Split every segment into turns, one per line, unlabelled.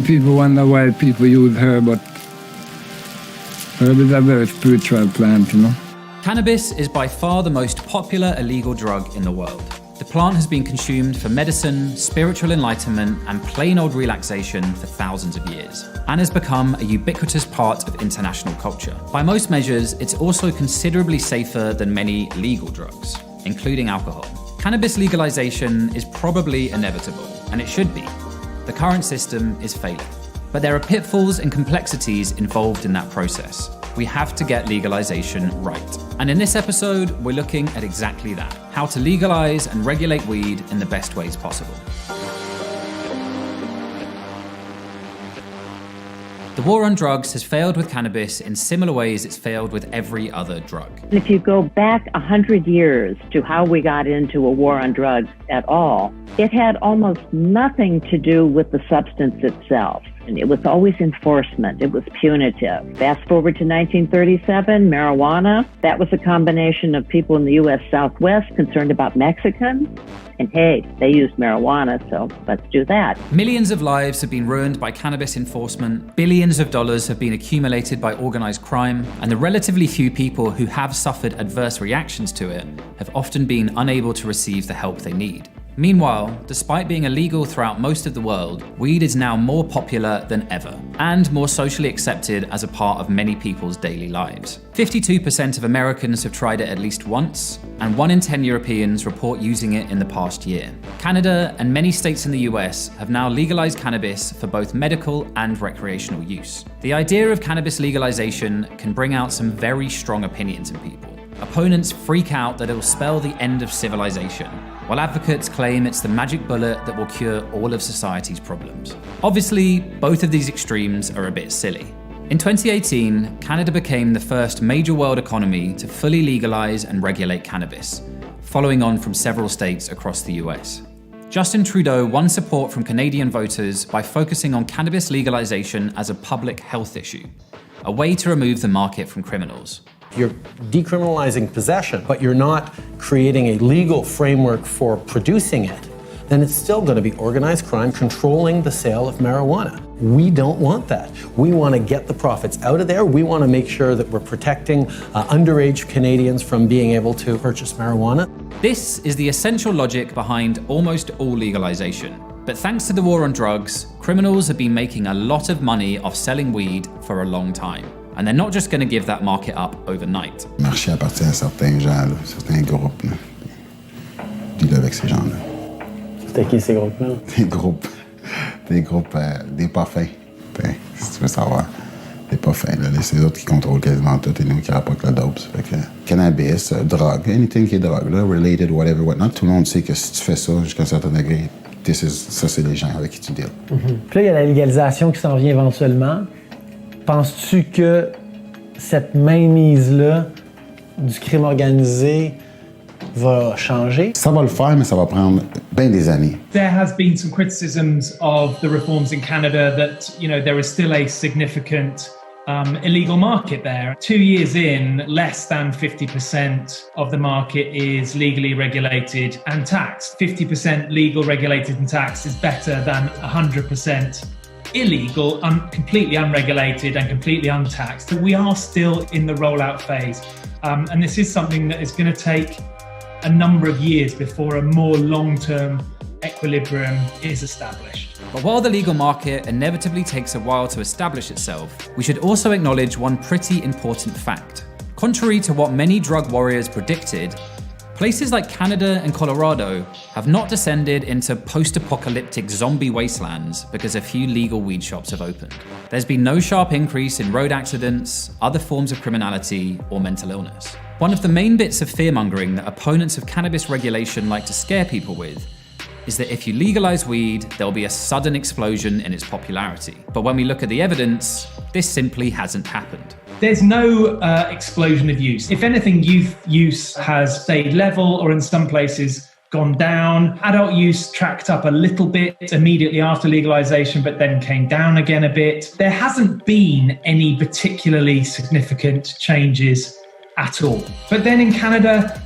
People wonder why people use herb, but herb is a very spiritual plant, you know.
Cannabis is by far the most popular illegal drug in the world. The plant has been consumed for medicine, spiritual enlightenment, and plain old relaxation for thousands of years, and has become a ubiquitous part of international culture. By most measures, it's also considerably safer than many legal drugs, including alcohol. Cannabis legalization is probably inevitable, and it should be. The current system is failing. But there are pitfalls and complexities involved in that process. We have to get legalization right. And in this episode, we're looking at exactly that: how to legalize and regulate weed in the best ways possible. The war on drugs has failed with cannabis in similar ways it's failed with every other drug.
If you go back 100 years to how we got into a war on drugs at all, it had almost nothing to do with the substance itself. And it was always enforcement. It was punitive. Fast forward to 1937, marijuana. That was a combination of people in the U.S. Southwest concerned about Mexicans. And hey, they used marijuana, so let's do that.
Millions of lives have been ruined by cannabis enforcement. Billions of dollars have been accumulated by organized crime. And the relatively few people who have suffered adverse reactions to it have often been unable to receive the help they need. Meanwhile, despite being illegal throughout most of the world, weed is now more popular than ever, and more socially accepted as a part of many people's daily lives. 52% of Americans have tried it at least once, and 1 in 10 Europeans report using it in the past year. Canada and many states in the US have now legalized cannabis for both medical and recreational use. The idea of cannabis legalization can bring out some very strong opinions in people. Opponents freak out that it'll spell the end of civilization, while advocates claim it's the magic bullet that will cure all of society's problems. Obviously, both of these extremes are a bit silly. In 2018, Canada became the first major world economy to fully legalize and regulate cannabis, following on from several states across the US. Justin Trudeau won support from Canadian voters by focusing on cannabis legalization as a public health issue, a way to remove the market from criminals.
You're decriminalizing possession, but you're not creating a legal framework for producing it, then it's still going to be organized crime controlling the sale of marijuana. We don't want that. We want to get the profits out of there. We want to make sure that we're protecting underage Canadians from being able to purchase marijuana.
This is the essential logic behind almost all legalization. But thanks to the war on drugs, criminals have been making a lot of money off selling weed for a long time. And they're not just going to give that market up overnight.
Le marché appartient à certains gens, là, certains groupes. Là. Deal avec ces gens-là.
C'était qui ces groupes-là?
Des groupes, des pas fins. Si tu veux savoir, des pas fins. Là. C'est eux autres qui contrôlent quasiment tout et nous qui rapportent la dope. Fait que, cannabis, drogue, anything qui est drogue, là, related, whatever, whatnot. Tout le monde sait que si tu fais ça jusqu'à un certain degré, ça, c'est les gens avec qui tu deals.
Mm-hmm. Puis là, il y a la légalisation qui s'en vient éventuellement. Penses-tu que cette mainmise-là du crime organisé va changer?
Ça va le faire, mais ça va prendre bien des années.
There has been some criticisms of the reforms in Canada that, there is still a significant illegal market there. 2 years in, less than 50% of the market is legally regulated and taxed. 50% legal, regulated and taxed is better than 100% illegal, completely unregulated and completely untaxed. But we are still in the rollout phase. And this is something that is going to take a number of years before a more long-term equilibrium is established.
But while the legal market inevitably takes a while to establish itself, we should also acknowledge one pretty important fact. Contrary to what many drug warriors predicted, places like Canada and Colorado have not descended into post-apocalyptic zombie wastelands because a few legal weed shops have opened. There's been no sharp increase in road accidents, other forms of criminality, or mental illness. One of the main bits of fear-mongering that opponents of cannabis regulation like to scare people with is that if you legalize weed, there'll be a sudden explosion in its popularity. But when we look at the evidence, this simply hasn't happened.
There's no explosion of use. If anything, youth use has stayed level or in some places gone down. Adult use tracked up a little bit immediately after legalization, but then came down again a bit. There hasn't been any particularly significant changes at all. But then in Canada,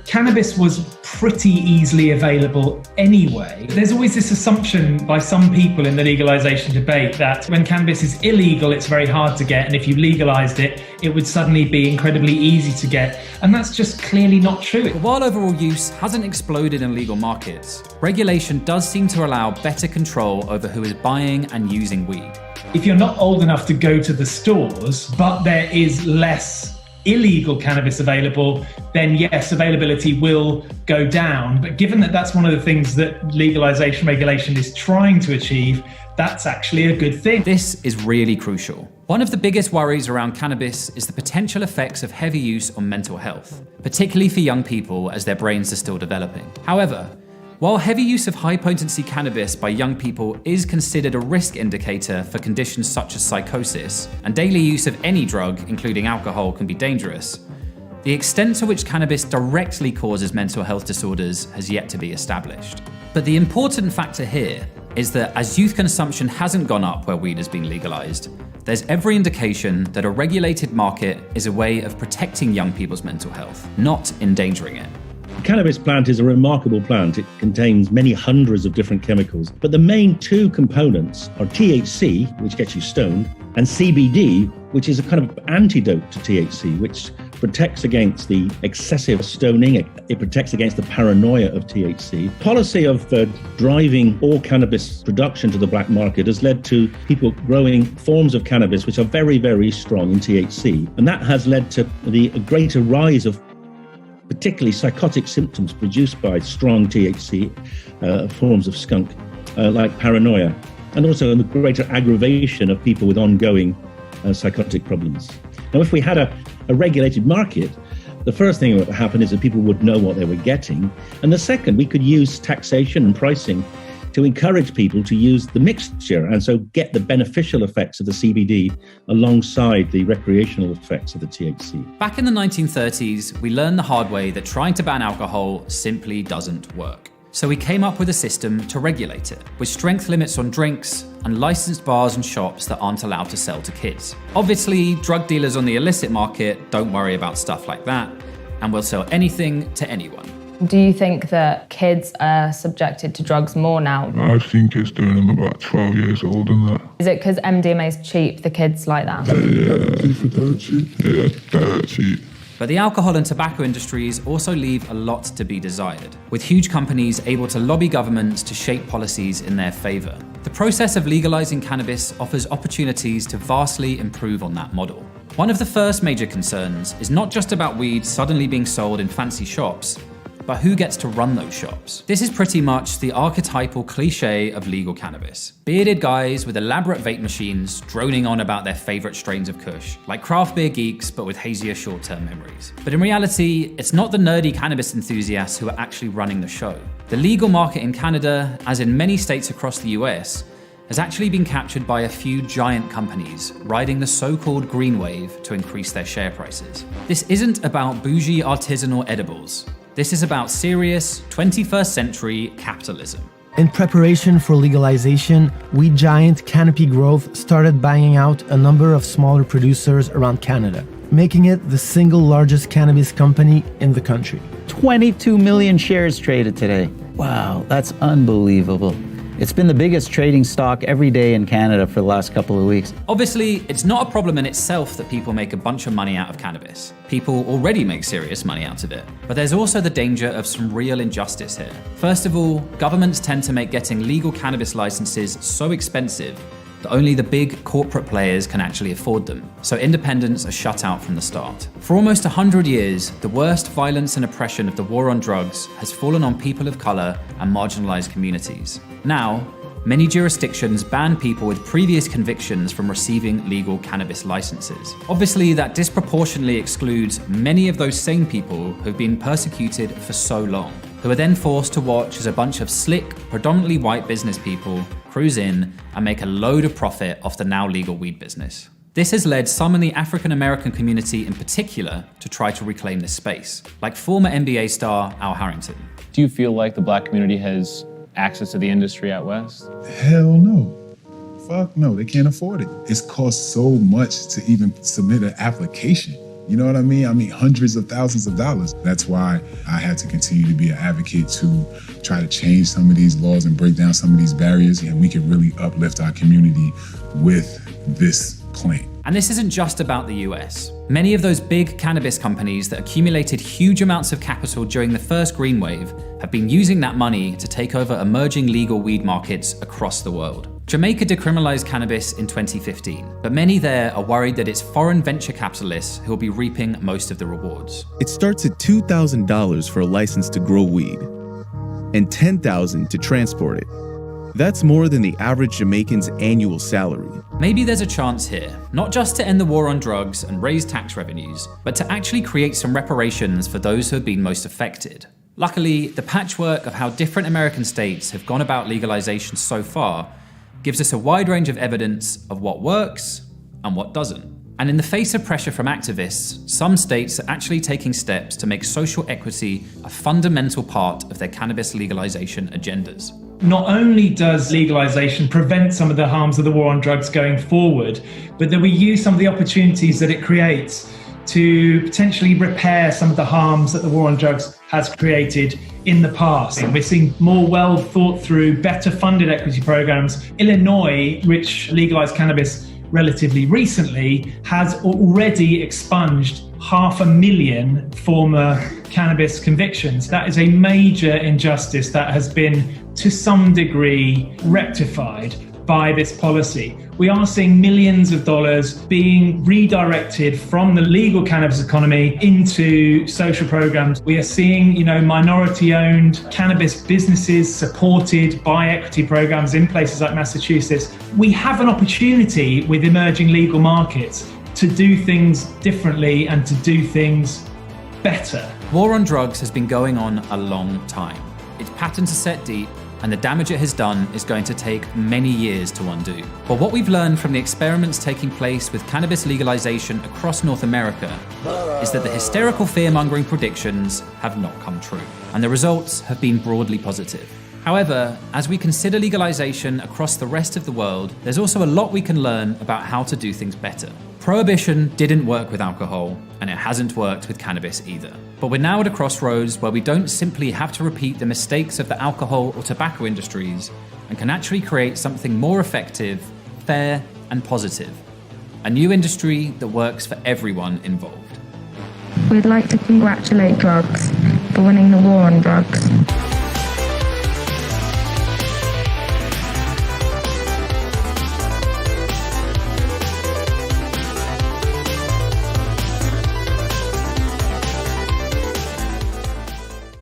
cannabis was pretty easily available anyway. There's always this assumption by some people in the legalization debate that when cannabis is illegal, it's very hard to get, and if you legalized it, it would suddenly be incredibly easy to get. And that's just clearly not true.
But while overall use hasn't exploded in legal markets, regulation does seem to allow better control over who is buying and using weed.
If you're not old enough to go to the stores, but there is less illegal cannabis available, then yes, availability will go down. But given that that's one of the things that legalization regulation is trying to achieve, that's actually a good thing.
This is really crucial. One of the biggest worries around cannabis is the potential effects of heavy use on mental health, particularly for young people as their brains are still developing. However, while heavy use of high-potency cannabis by young people is considered a risk indicator for conditions such as psychosis, and daily use of any drug, including alcohol, can be dangerous, the extent to which cannabis directly causes mental health disorders has yet to be established. But the important factor here is that as youth consumption hasn't gone up where weed has been legalized, there's every indication that a regulated market is a way of protecting young people's mental health, not endangering it.
The cannabis plant is a remarkable plant. It contains many hundreds of different chemicals, but the main two components are THC, which gets you stoned, and CBD, which is a kind of antidote to THC, which protects against the excessive stoning. It protects against the paranoia of THC. Policy of driving all cannabis production to the black market has led to people growing forms of cannabis which are very, very strong in THC. And that has led to the greater rise of particularly psychotic symptoms produced by strong THC forms of skunk, like paranoia, and also the greater aggravation of people with ongoing psychotic problems. Now, if we had a regulated market, the first thing that would happen is that people would know what they were getting. And the second, we could use taxation and pricing to encourage people to use the mixture and so get the beneficial effects of the CBD alongside the recreational effects of the THC.
Back in the 1930s, we learned the hard way that trying to ban alcohol simply doesn't work. So we came up with a system to regulate it, with strength limits on drinks and licensed bars and shops that aren't allowed to sell to kids. Obviously, drug dealers on the illicit market don't worry about stuff like that, and will sell anything to anyone.
Do you think that kids are subjected to drugs more now?
I think it's doing them about 12 years old and that.
Is it because MDMA is cheap, the kids like that?
Yeah, dirt cheap.
But the alcohol and tobacco industries also leave a lot to be desired, with huge companies able to lobby governments to shape policies in their favor. The process of legalizing cannabis offers opportunities to vastly improve on that model. One of the first major concerns is not just about weed suddenly being sold in fancy shops, but who gets to run those shops? This is pretty much the archetypal cliche of legal cannabis. Bearded guys with elaborate vape machines droning on about their favorite strains of kush, like craft beer geeks but with hazier short-term memories. But in reality, it's not the nerdy cannabis enthusiasts who are actually running the show. The legal market in Canada, as in many states across the US, has actually been captured by a few giant companies riding the so-called green wave to increase their share prices. This isn't about bougie artisanal edibles. This is about serious 21st century capitalism.
In preparation for legalization, weed giant Canopy Growth started buying out a number of smaller producers around Canada, making it the single largest cannabis company in the country.
22 million shares traded today. Wow, that's unbelievable. It's been the biggest trading stock every day in Canada for the last couple of weeks.
Obviously, it's not a problem in itself that people make a bunch of money out of cannabis. People already make serious money out of it. But there's also the danger of some real injustice here. First of all, governments tend to make getting legal cannabis licenses so expensive that only the big corporate players can actually afford them. So independents are shut out from the start. For almost 100 years, the worst violence and oppression of the war on drugs has fallen on people of color and marginalized communities. Now, many jurisdictions ban people with previous convictions from receiving legal cannabis licenses. Obviously, that disproportionately excludes many of those same people who've been persecuted for so long, who are then forced to watch as a bunch of slick, predominantly white business people cruise in and make a load of profit off the now legal weed business. This has led some in the African American community in particular to try to reclaim this space, like former NBA star Al Harrington.
Do you feel like the black community has access to the industry out west?
Hell no. Fuck no, they can't afford it. It's cost so much to even submit an application. You know what I mean? I mean, hundreds of thousands of dollars. That's why I had to continue to be an advocate to try to change some of these laws and break down some of these barriers, and we can really uplift our community with this claim.
And this isn't just about the US. Many of those big cannabis companies that accumulated huge amounts of capital during the first green wave have been using that money to take over emerging legal weed markets across the world. Jamaica decriminalized cannabis in 2015, but many there are worried that it's foreign venture capitalists who will be reaping most of the rewards.
It starts at $2,000 for a license to grow weed and $10,000 to transport it. That's more than the average Jamaican's annual salary.
Maybe there's a chance here, not just to end the war on drugs and raise tax revenues, but to actually create some reparations for those who have been most affected. Luckily, the patchwork of how different American states have gone about legalization so far gives us a wide range of evidence of what works and what doesn't. And in the face of pressure from activists, some states are actually taking steps to make social equity a fundamental part of their cannabis legalization agendas.
Not only does legalization prevent some of the harms of the war on drugs going forward, but that we use some of the opportunities that it creates to potentially repair some of the harms that the war on drugs has created in the past. We're seeing more well thought through, better funded equity programs. Illinois, which legalized cannabis relatively recently, has already expunged 500,000 former cannabis convictions. That is a major injustice that has been, to some degree, rectified by this policy. We are seeing millions of dollars being redirected from the legal cannabis economy into social programs. We are seeing, minority-owned cannabis businesses supported by equity programs in places like Massachusetts. We have an opportunity with emerging legal markets to do things differently and to do things better.
War on drugs has been going on a long time. Its patterns are set deep, and the damage it has done is going to take many years to undo. But what we've learned from the experiments taking place with cannabis legalization across North America is that the hysterical fear-mongering predictions have not come true, and the results have been broadly positive. However, as we consider legalization across the rest of the world, there's also a lot we can learn about how to do things better. Prohibition didn't work with alcohol, and it hasn't worked with cannabis either. But we're now at a crossroads where we don't simply have to repeat the mistakes of the alcohol or tobacco industries and can actually create something more effective, fair, and positive. A new industry that works for everyone involved.
We'd like to congratulate drugs for winning the war on drugs.